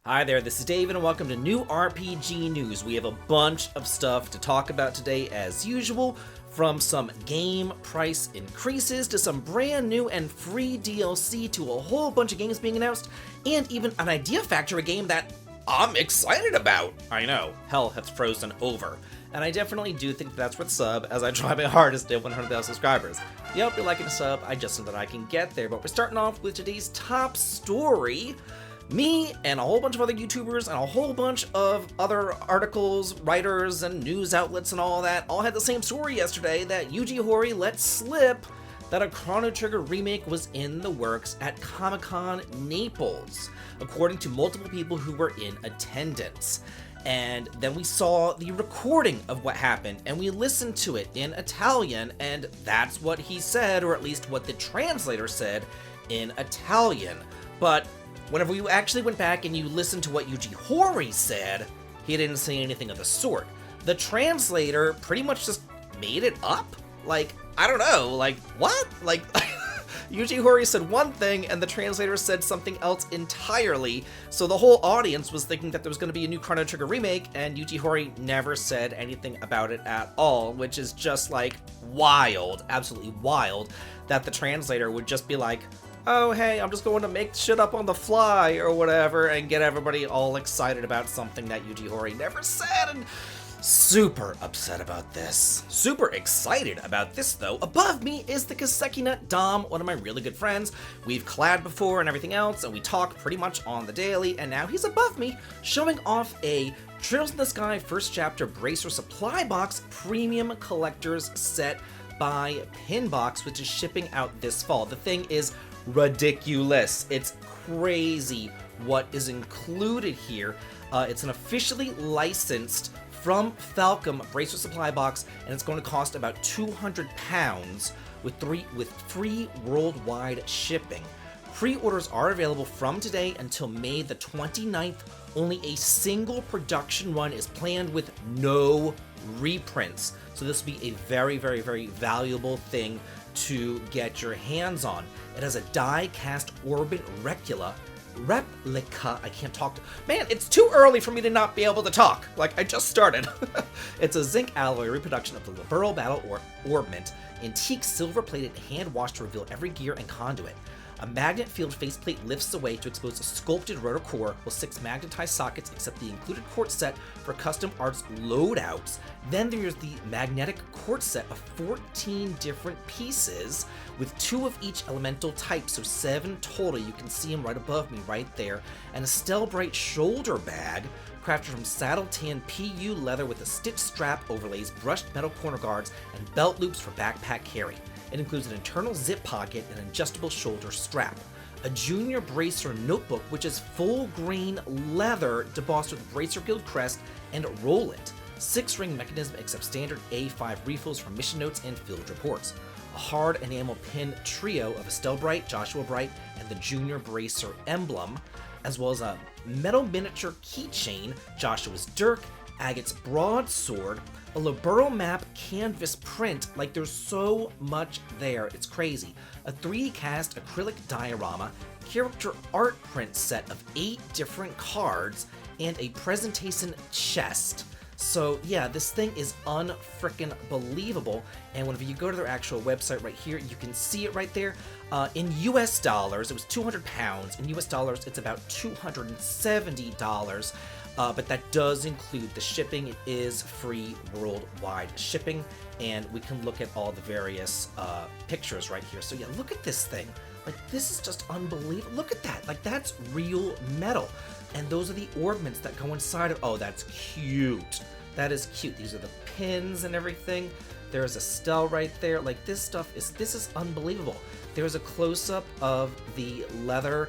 Hi there, this is David and welcome to New RPG News. We have a bunch of stuff to talk about today as usual, from some game price increases to some brand new and free DLC to a whole bunch of games being announced, and even an Idea Factory game that I'm excited about. I know, hell has frozen over. And I definitely do think that's worth sub as I try my hardest to hit 100,000 subscribers. If you hope you're liking the sub, I just know that I can get there, but we're starting off with today's top story. Me and a whole bunch of other YouTubers and a whole bunch of other articles, writers, and news outlets and all that all had the same story yesterday that Yuji Horii let slip that a Chrono Trigger remake was in the works at Comic-Con Naples, according to multiple people who were in attendance. And then we saw the recording of what happened, and we listened to it in Italian, and that's what he said, or at least what the translator said in Italian. But whenever you actually went back and you listened to what Yuji Horii said, he didn't say anything of the sort. The translator pretty much just made it up? Like, I don't know, like, what? Like, Yuji Horii said one thing and the translator said something else entirely, so the whole audience was thinking that there was going to be a new Chrono Trigger remake, and Yuji Horii never said anything about it at all, which is just, like, wild, absolutely wild, that the translator would just be like, oh, hey, I'm just going to make shit up on the fly or whatever and get everybody all excited about something that Yuji Horii never said, and super upset about this. Super excited about this, though. Above me is the Kaseki Nut Dom, one of my really good friends. We've collabed before and everything else, and we talk pretty much on the daily, and now he's above me, showing off a Trails in the Sky First Chapter Bracer Supply Box Premium Collector's Set by Pinbox, which is shipping out this fall. The thing is ridiculous. It's crazy what is included here. It's an officially licensed from Falcom Bracer Supply Box, and it's going to cost about £200 with free worldwide shipping. Pre-orders are available from today until May the 29th. Only a single production run is planned with no reprints. So this will be a very, very, very valuable thing to get your hands on. It has a die-cast Orbit replica. I can't talk. Man, it's too early for me to not be able to talk. Like, I just started. It's a zinc alloy reproduction of the Liberal Battle Orbment, antique silver-plated hand-washed to reveal every gear and conduit. A magnet-filled faceplate lifts away to expose a sculpted rotor core with 6 magnetized sockets except the included quartz set for custom arts loadouts. Then there's the magnetic quartz set of 14 different pieces with 2 of each elemental type, so 7 total. You can see them right above me right there. And a Stelbrite shoulder bag crafted from saddle tan PU leather with a stitched strap overlays, brushed metal corner guards, and belt loops for backpack carry. It includes an internal zip pocket and adjustable shoulder strap. A Junior Bracer notebook, which is full-grain leather debossed with Bracer Guild crest and Roll-It. 6-ring mechanism accepts standard A5 refills for mission notes and field reports. A hard enamel pin trio of a Stelbrite, Joshua Bright, and the Junior Bracer emblem, as well as a metal miniature keychain, Joshua's dirk, Agate's broadsword, a Libero map canvas print. Like, there's so much there, it's crazy. A 3D cast acrylic diorama, character art print set of 8 different cards, and a presentation chest. So yeah, this thing is unfrickin' believable, and whenever you go to their actual website right here, you can see it right there. In US dollars, it was £200. In US dollars, it's about $270. But that does include the shipping. It is free worldwide shipping, and we can look at all the various pictures right here. So yeah, look at this thing. Like, this is just unbelievable. Look at that. Like, that's real metal. And those are the orbments that go inside of. Oh, that's cute. That is cute. These are the pins and everything. There's a Stel right there. Like, this is unbelievable. There's a close-up of the leather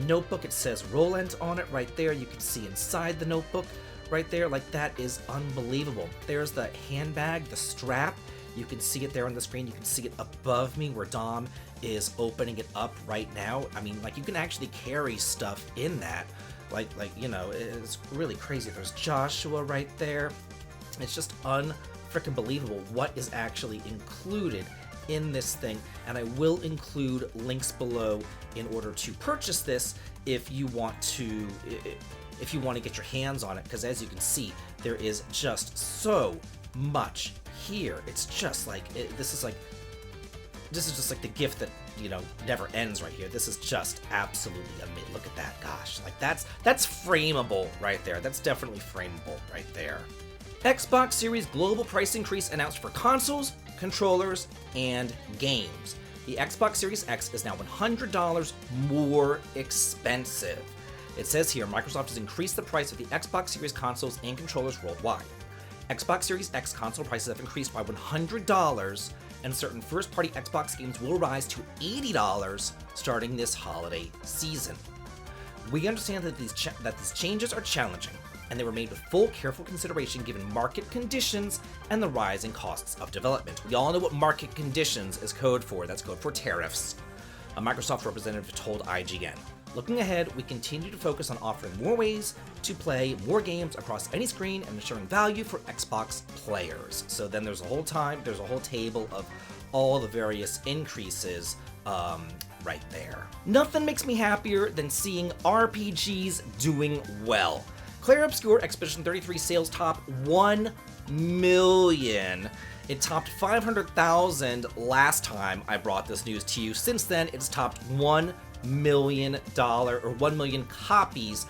notebook. It says Roland on it right there. You can see inside the notebook right there. Like, that is unbelievable. There's the handbag, the strap. You can see it there on the screen. You can see it above me where Dom is opening it up right now. I mean, like, you can actually carry stuff in that. Like, you know, it's really crazy. There's Joshua right there. It's just unfreaking believable what is actually included in this thing, and I will include links below in order to purchase this if you want to get your hands on it, because as you can see, there is just so much here. It's just like this is just like the gift that, you know, never ends right here. This is just absolutely amazing. Look at that. Gosh, like that's frameable right there. That's definitely frameable right there. Xbox Series global price increase announced for consoles, controllers, and games. The Xbox Series X is now $100 more expensive. It says here, Microsoft has increased the price of the Xbox Series consoles and controllers worldwide. Xbox Series X console prices have increased by $100, and certain first-party Xbox games will rise to $80 starting this holiday season. We understand that these changes are challenging, and they were made with full, careful consideration given market conditions and the rising costs of development. We all know what market conditions is code for. That's code for tariffs. A Microsoft representative told IGN. Looking ahead, we continue to focus on offering more ways to play more games across any screen and ensuring value for Xbox players. So then there's a whole table of all the various increases right there. Nothing makes me happier than seeing RPGs doing well. Claire Obscure Expedition 33 sales topped 1 million. It topped 500,000 last time I brought this news to you. Since then, it's topped $1 million or 1 million copies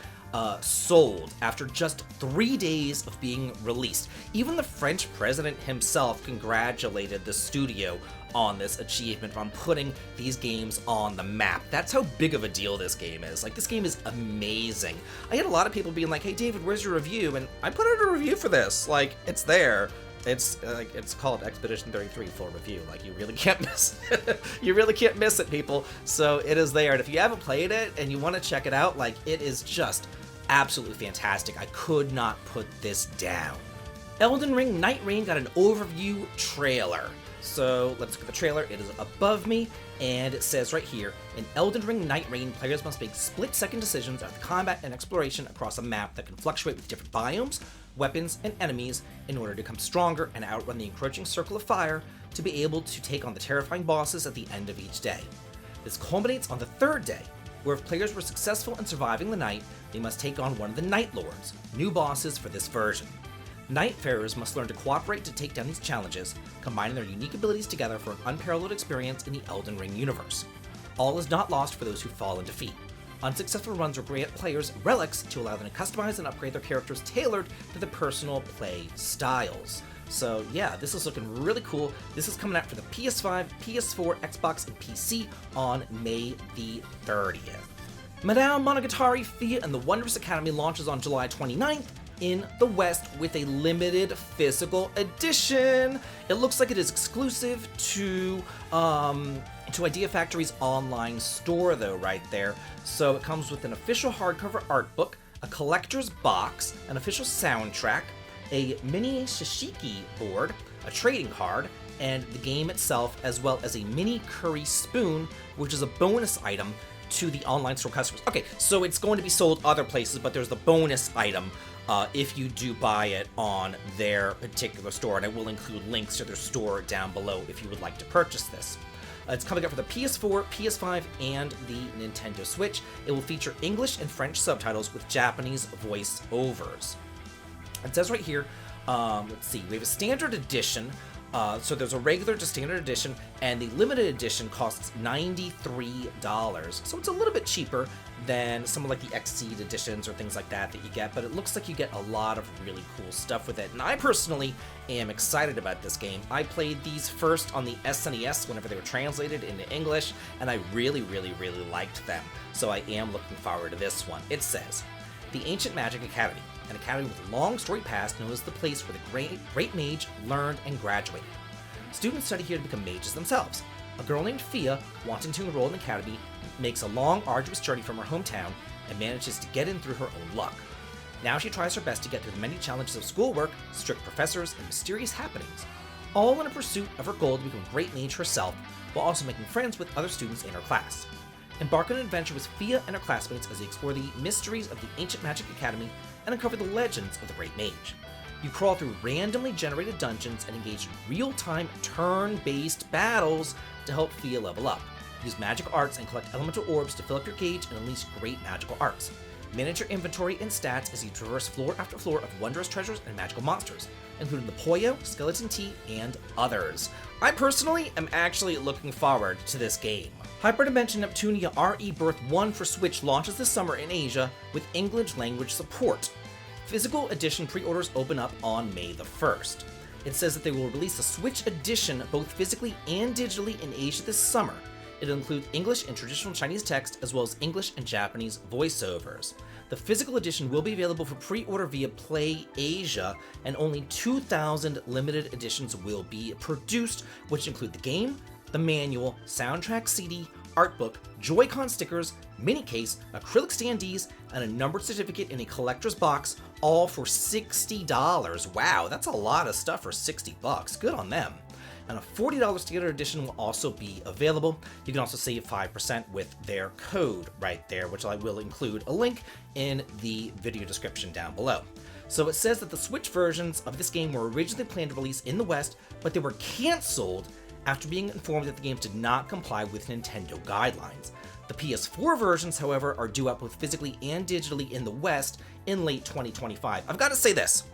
sold after just 3 days of being released. Even the French president himself congratulated the studio on this achievement, on putting these games on the map. That's how big of a deal this game is. Like, this game is amazing. I had a lot of people being like, hey David, where's your review? And I put out a review for this. Like, it's there. It's called Expedition 33 full review. Like, you really can't miss it. You really can't miss it, people. So it is there. And if you haven't played it and you want to check it out, like, it is just absolutely fantastic. I could not put this down. Elden Ring Night Reign got an overview trailer. So let's look at the trailer. It is above me, and it says right here, in Elden Ring Night Reign, players must make split-second decisions about the combat and exploration across a map that can fluctuate with different biomes, weapons, and enemies in order to become stronger and outrun the encroaching circle of fire to be able to take on the terrifying bosses at the end of each day. This culminates on the third day, where if players were successful in surviving the night, they must take on one of the Night Lords, new bosses for this version. Nightfarers must learn to cooperate to take down these challenges, combining their unique abilities together for an unparalleled experience in the Elden Ring universe. All is not lost for those who fall in defeat. Unsuccessful runs will grant players relics to allow them to customize and upgrade their characters tailored to their personal play styles. So yeah, this is looking really cool. This is coming out for the PS5, PS4, Xbox, and PC on May the 30th. Madame Monogatari Fia and the Wondrous Academy launches on July 29th in the West with a limited physical edition. It looks like it is exclusive to Idea Factory's online store though, right there. So it comes with an official hardcover art book, a collector's box, an official soundtrack, a mini shishiki board, a trading card, and the game itself, as well as a mini curry spoon, which is a bonus item to the online store customers. Okay, so it's going to be sold other places, but there's the bonus item if you do buy it on their particular store, and I will include links to their store down below if you would like to purchase this. It's coming out for the PS4, PS5, and the Nintendo Switch. It will feature English and French subtitles with Japanese voice-overs. It says right here, let's see, we have a standard edition. So there's a regular to standard edition, and the limited edition costs $93. So it's a little bit cheaper than some of like the Exceed editions or things like that you get, but it looks like you get a lot of really cool stuff with it. And I personally am excited about this game. I played these first on the SNES whenever they were translated into English, and I really, really, really liked them. So I am looking forward to this one. It says, the Ancient Magic Academy, an academy with a long storied past known as the place where the great mage learned and graduated. Students study here to become mages themselves. A girl named Fia, wanting to enroll in the academy, makes a long, arduous journey from her hometown and manages to get in through her own luck. Now she tries her best to get through the many challenges of schoolwork, strict professors, and mysterious happenings, all in a pursuit of her goal to become a great mage herself, while also making friends with other students in her class. Embark on an adventure with Fia and her classmates as they explore the mysteries of the Ancient Magic Academy and uncover the legends of the Great Mage. You crawl through randomly generated dungeons and engage in real-time turn-based battles to help Fia level up. Use magic arts and collect elemental orbs to fill up your gauge and unleash great magical arts. Manage your inventory and stats as you traverse floor after floor of wondrous treasures and magical monsters, including the Poyo, Skeleton Tea, and others. I personally am actually looking forward to this game. Hyperdimension Neptunia RE Birth 1 for Switch launches this summer in Asia with English language support. Physical edition pre-orders open up on May the 1st. It says that they will release a Switch edition both physically and digitally in Asia this summer. It'll include English and traditional Chinese text, as well as English and Japanese voiceovers. The physical edition will be available for pre-order via Play Asia, and only 2,000 limited editions will be produced, which include the game, the manual, soundtrack CD, art book, Joy-Con stickers, mini case, acrylic standees, and a numbered certificate in a collector's box, all for $60. Wow, that's a lot of stuff for $60. Good on them. And a $40 standard edition will also be available. You can also save 5% with their code right there, which I will include a link in the video description down below. So it says that the Switch versions of this game were originally planned to release in the West, but they were canceled after being informed that the games did not comply with Nintendo guidelines. The PS4 versions, however, are due out both physically and digitally in the West in late 2025. I've got to say this.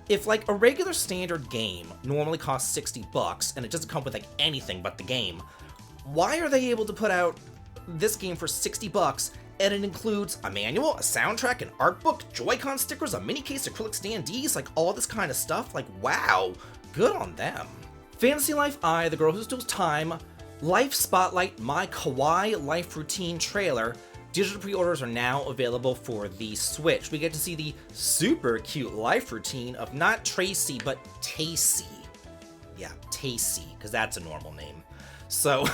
If like a regular standard game normally costs $60 and it doesn't come with like anything but the game, why are they able to put out this game for $60 and it includes a manual, a soundtrack, an art book, Joy-Con stickers, a mini case, acrylic standees, like all this kind of stuff? Like, wow, good on them. Fantasy Life I, The Girl Who Steals Time, Life Spotlight, My Kawaii Life Routine trailer. Digital pre-orders are now available for the Switch. We get to see the super cute life routine of not Tracy, but Tacy. Yeah, Tacy, because that's a normal name. So,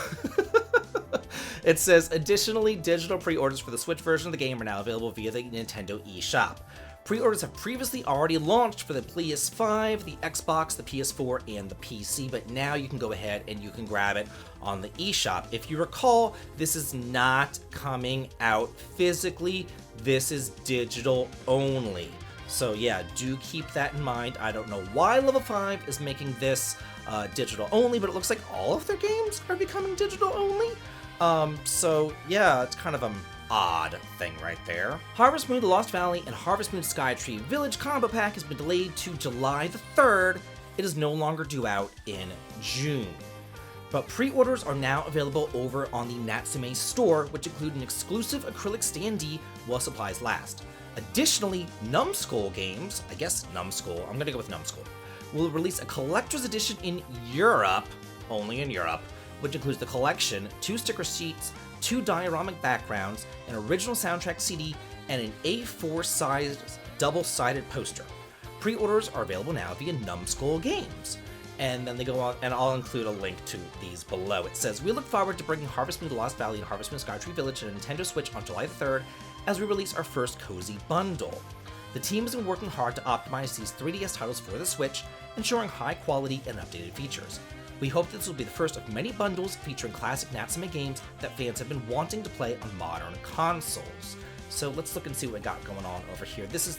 it says, additionally, digital pre-orders for the Switch version of the game are now available via the Nintendo eShop. Pre-orders have previously already launched for the PS5, the Xbox, the PS4, and the PC, but now you can go ahead and you can grab it on the eShop. If you recall, this is not coming out physically, this is digital only. So yeah, do keep that in mind. I don't know why Level 5 is making this digital only, but it looks like all of their games are becoming digital only. So yeah, it's kind of an odd thing right there. Harvest Moon The Lost Valley and Harvest Moon Skytree Village Combo Pack has been delayed to July the 3rd. It is no longer due out in June. But pre-orders are now available over on the Natsume store, which include an exclusive acrylic standee while supplies last. Additionally, Numskull Games, I guess Numskull, I'm gonna go with Numskull, will release a collector's edition in Europe, only in Europe, which includes the collection, 2 sticker sheets, 2 dioramic backgrounds, an original soundtrack CD, and an A4-sized double-sided poster. Pre-orders are available now via Numskull Games. And then they go on, and I'll include a link to these below. It says, we look forward to bringing Harvest Moon The Lost Valley and Harvest Moon Skytree Village to Nintendo Switch on July 3rd as we release our first cozy bundle. The team has been working hard to optimize these 3DS titles for the Switch, ensuring high quality and updated features. We hope this will be the first of many bundles featuring classic Natsume games that fans have been wanting to play on modern consoles. So let's look and see what we got going on over here. This is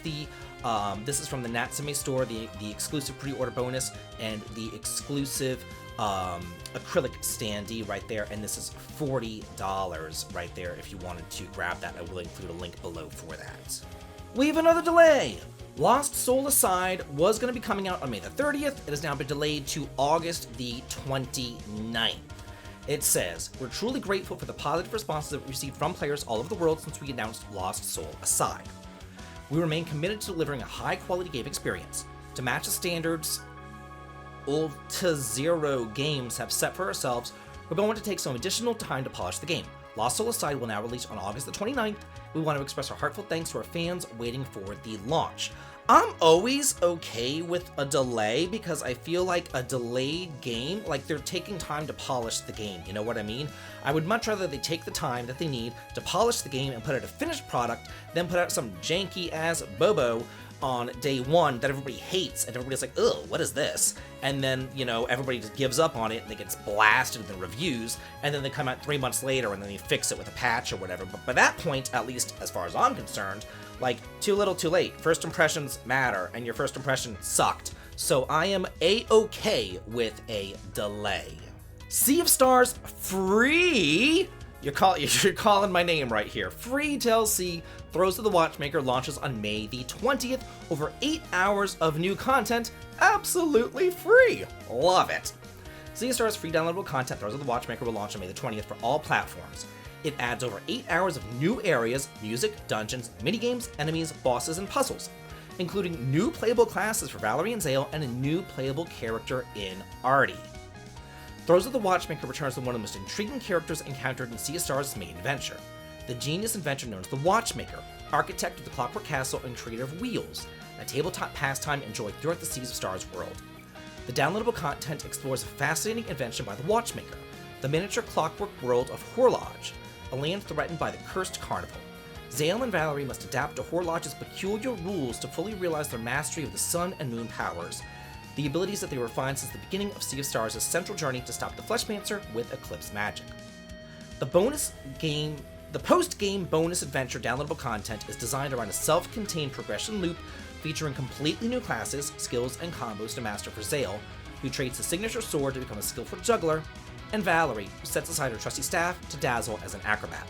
from the Natsume store, the exclusive pre-order bonus and the exclusive acrylic standee right there, and this is $40 right there if you wanted to grab that. I will include a link below for that. We have another delay! Lost Soul Aside was going to be coming out on May the 30th. It has now been delayed to August the 29th. It says, we're truly grateful for the positive responses that we received from players all over the world since we announced Lost Soul Aside. We remain committed to delivering a high-quality game experience. To match the standards Ultra-Zero games have set for ourselves, we're going to take some additional time to polish the game. Lost Soul Aside will now release on August the 29th. We want to express our heartfelt thanks to our fans waiting for the launch. I'm always okay with a delay because I feel like a delayed game, like they're taking time to polish the game, you know what I mean? I would much rather they take the time that they need to polish the game and put out a finished product than put out some janky-ass bobo on day one that everybody hates and everybody's like, ugh, what is this? And then, you know, everybody just gives up on it and it gets blasted in the reviews, and then they come out 3 months later and then they fix it with a patch or whatever. But by that point, at least as far as I'm concerned, Like, too little, too late. First impressions matter, and your first impression sucked. So I am A-okay with a delay. Sea of Stars free? You're calling my name right here. Free DLC Throws of the Watchmaker launches on May the 20th. Over 8 hours of new content, absolutely free. Love it. Sea of Stars free downloadable content Throws of the Watchmaker will launch on May the 20th for all platforms. It adds over 8 hours of new areas, music, dungeons, minigames, enemies, bosses, and puzzles, including new playable classes for Valerie and Zale and a new playable character in Artie. Throws of the Watchmaker returns to one of the most intriguing characters encountered in Sea of Stars' main adventure, the genius inventor known as the Watchmaker, architect of the Clockwork Castle and creator of Wheels, a tabletop pastime enjoyed throughout the Seas of Stars world. The downloadable content explores a fascinating invention by the Watchmaker, the miniature clockwork world of Horlodge, a land threatened by the Cursed Carnival. Zale and Valerie must adapt to Horlodge's peculiar rules to fully realize their mastery of the sun and moon powers, the abilities that they refined since the beginning of Sea of Stars' central journey to stop the Fleshmancer with Eclipse magic. The post-game bonus adventure downloadable content is designed around a self-contained progression loop featuring completely new classes, skills, and combos to master for Zale, who trades his signature sword to become a skillful juggler, and Valerie, who sets aside her trusty staff to dazzle as an acrobat.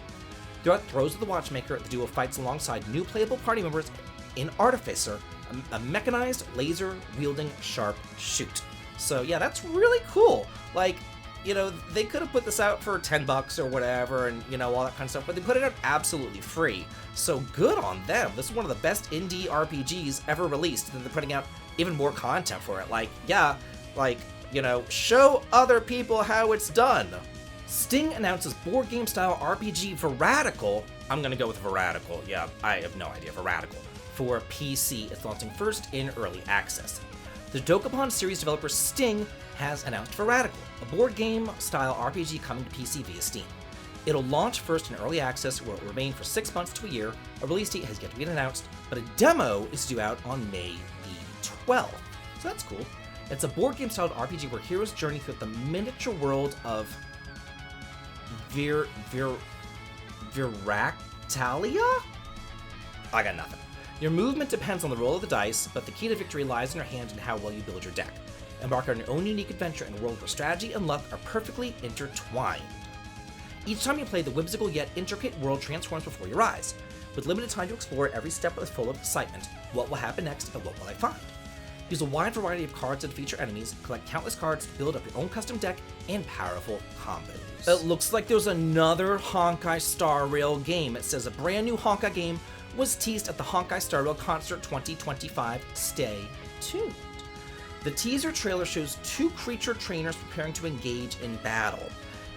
Throughout Throws of the Watchmaker, the duo fights alongside new playable party members in Artificer, a mechanized, laser-wielding sharp shoot. So yeah, that's really cool. Like, you know, they could have put this out for $10 or whatever, and, you know, all that kind of stuff, but they put it out absolutely free. So good on them. This is one of the best indie RPGs ever released, and they're putting out even more content for it. Like, yeah, like, you know, show other people how it's done. Sting announces board game style RPG Veratical. I'm gonna go with Veratical. Yeah, I have no idea. Veratical. For PC, it's launching first in early access. The Dokapon series developer Sting has announced Veratical, a board game style RPG coming to PC via Steam. It'll launch first in early access, where it will remain for 6 months to a year. A release date has yet to be announced, but a demo is due out on May the 12th. So that's cool. It's a board game style RPG where heroes journey through the miniature world of Viractalia? I got nothing. Your movement depends on the roll of the dice, but the key to victory lies in your hand and how well you build your deck. Embark on your own unique adventure in a world where strategy and luck are perfectly intertwined. Each time you play, the whimsical yet intricate world transforms before your eyes. With limited time to explore, every step is full of excitement. What will happen next, and what will I find? Use a wide variety of cards to defeat your enemies, collect countless cards to build up your own custom deck, and powerful combos. It looks like there's another Honkai Star Rail game. It says a brand new Honkai game was teased at the Honkai Star Rail Concert 2025. Stay tuned. The teaser trailer shows 2 creature trainers preparing to engage in battle.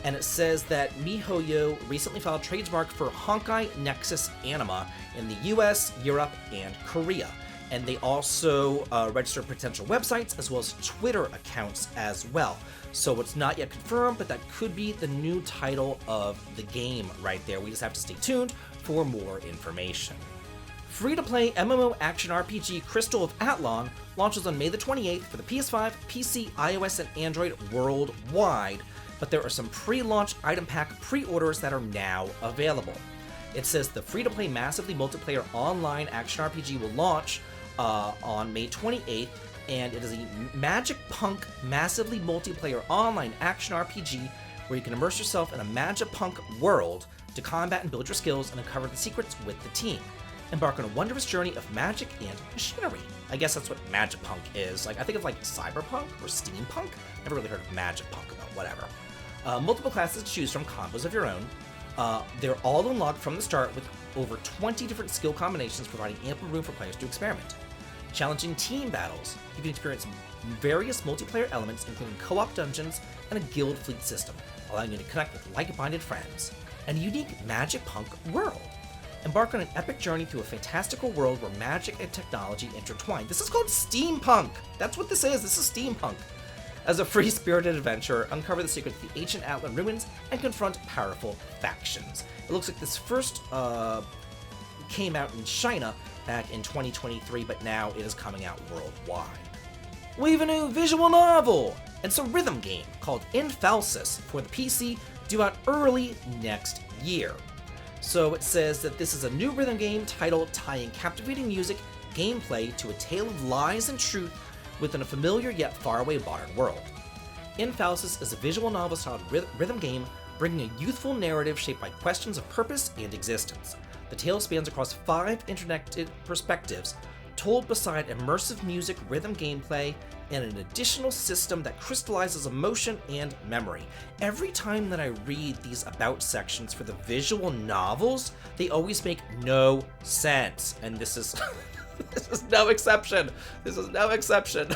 And it says that MiHoYo recently filed trademark for Honkai Nexus Anima in the US, Europe, and Korea. And they also registered potential websites as well as Twitter accounts as well. So it's not yet confirmed, but that could be the new title of the game right there. We just have to stay tuned for more information. Free-to-play MMO action RPG Crystal of Athlon launches on May the 28th for the PS5, PC, iOS, and Android worldwide, but there are some pre-launch item pack pre-orders that are now available. It says the free-to-play massively multiplayer online action RPG will launch on May 28th, and it is a Magic Punk massively multiplayer online action RPG where you can immerse yourself in a Magic Punk world to combat and build your skills and uncover the secrets with the team. Embark on a wondrous journey of magic and machinery. I guess that's what Magic Punk is. Like, I think it's like Cyberpunk or Steampunk. Never really heard of Magic Punk, but whatever. Multiple classes to choose from, combos of your own. They're all unlocked from the start with over 20 different skill combinations, providing ample room for players to experiment. Challenging team battles. You can experience various multiplayer elements, including co-op dungeons and a guild fleet system, allowing you to connect with like-minded friends. And a unique Magic Punk world. Embark on an epic journey through a fantastical world where magic and technology intertwine. This is called steampunk! That's what this is steampunk. As a free-spirited adventure, uncover the secrets of the ancient Atlan ruins and confront powerful factions. It looks like this first came out in China back in 2023, but now it is coming out worldwide. We have a new visual novel! It's a rhythm game called Infalsis for the PC, due out early next year. So it says that this is a new rhythm game title tying captivating music, gameplay to a tale of lies and truth within a familiar yet faraway modern world. Infalsis is a visual novel-styled rhythm game bringing a youthful narrative shaped by questions of purpose and existence. The tale spans across 5 interconnected perspectives, told beside immersive music, rhythm gameplay, and an additional system that crystallizes emotion and memory. Every time that I read these about sections for the visual novels, they always make no sense. And this is this is no exception. This is no exception.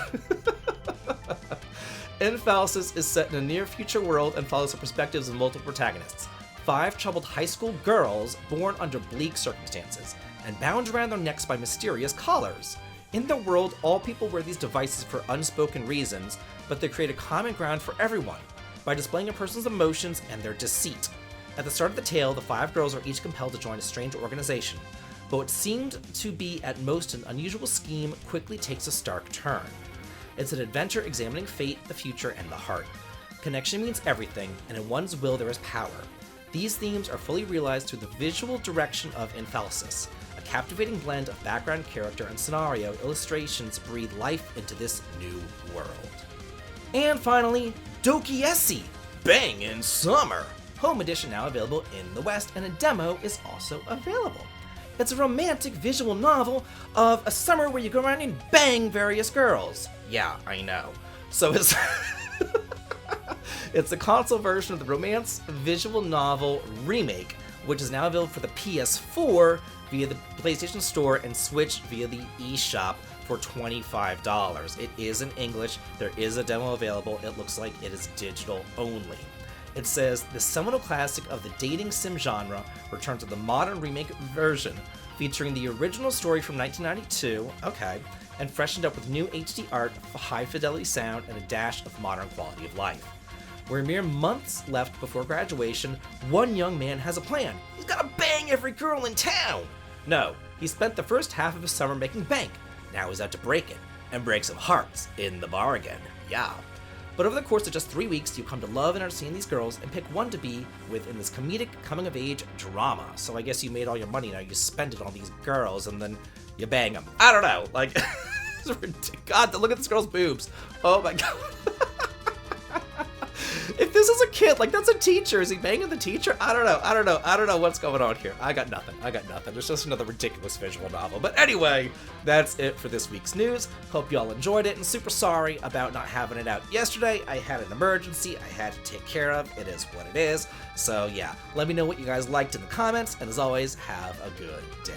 Infalsis is set in a near future world and follows the perspectives of multiple protagonists. 5 troubled high school girls born under bleak circumstances and bound around their necks by mysterious collars. In the world, all people wear these devices for unspoken reasons, but they create a common ground for everyone by displaying a person's emotions and their deceit. At the start of the tale, the 5 girls are each compelled to join a strange organization, but what seemed to be at most an unusual scheme quickly takes a stark turn. It's an adventure examining fate, the future, and the heart. Connection means everything, and in one's will there is power. These themes are fully realized through the visual direction of Infalsis. A captivating blend of background, character, and scenario illustrations breathe life into this new world. And finally, Dokiesi, Bang in Summer! Home edition now available in the West, and a demo is also available. It's a romantic visual novel of a summer where you go around and bang various girls. Yeah, I know. So it's it's a console version of the romance visual novel remake, which is now available for the PS4 via the PlayStation Store and Switch via the eShop for $25. It is in English. There is a demo available. It looks like it is digital only. It says, the seminal classic of the dating sim genre returns to the modern remake version, featuring the original story from 1992, okay, and freshened up with new HD art, high-fidelity sound, and a dash of modern quality of life. Where mere months left before graduation, one young man has a plan. He's gotta bang every girl in town! No, he spent the first half of his summer making bank. Now he's out to break it, and break some hearts in the bargain. Yeah. But over the course of just 3 weeks, you come to love and understand these girls and pick one to be with in this comedic coming-of-age drama. So I guess you made all your money now, you spend it on these girls, and then you bang them. I don't know, like, it's ridiculous. God, look at this girl's boobs. Oh my god. If this is a kid, like, that's a teacher. Is he banging the teacher? I don't know what's going on here. I got nothing. There's just another ridiculous visual novel. But anyway, that's it for this week's news. Hope y'all enjoyed it, and super sorry about not having it out yesterday. I had an emergency I had to take care of. It is what it is. So yeah, let me know what you guys liked in the comments, and as always, have a good day.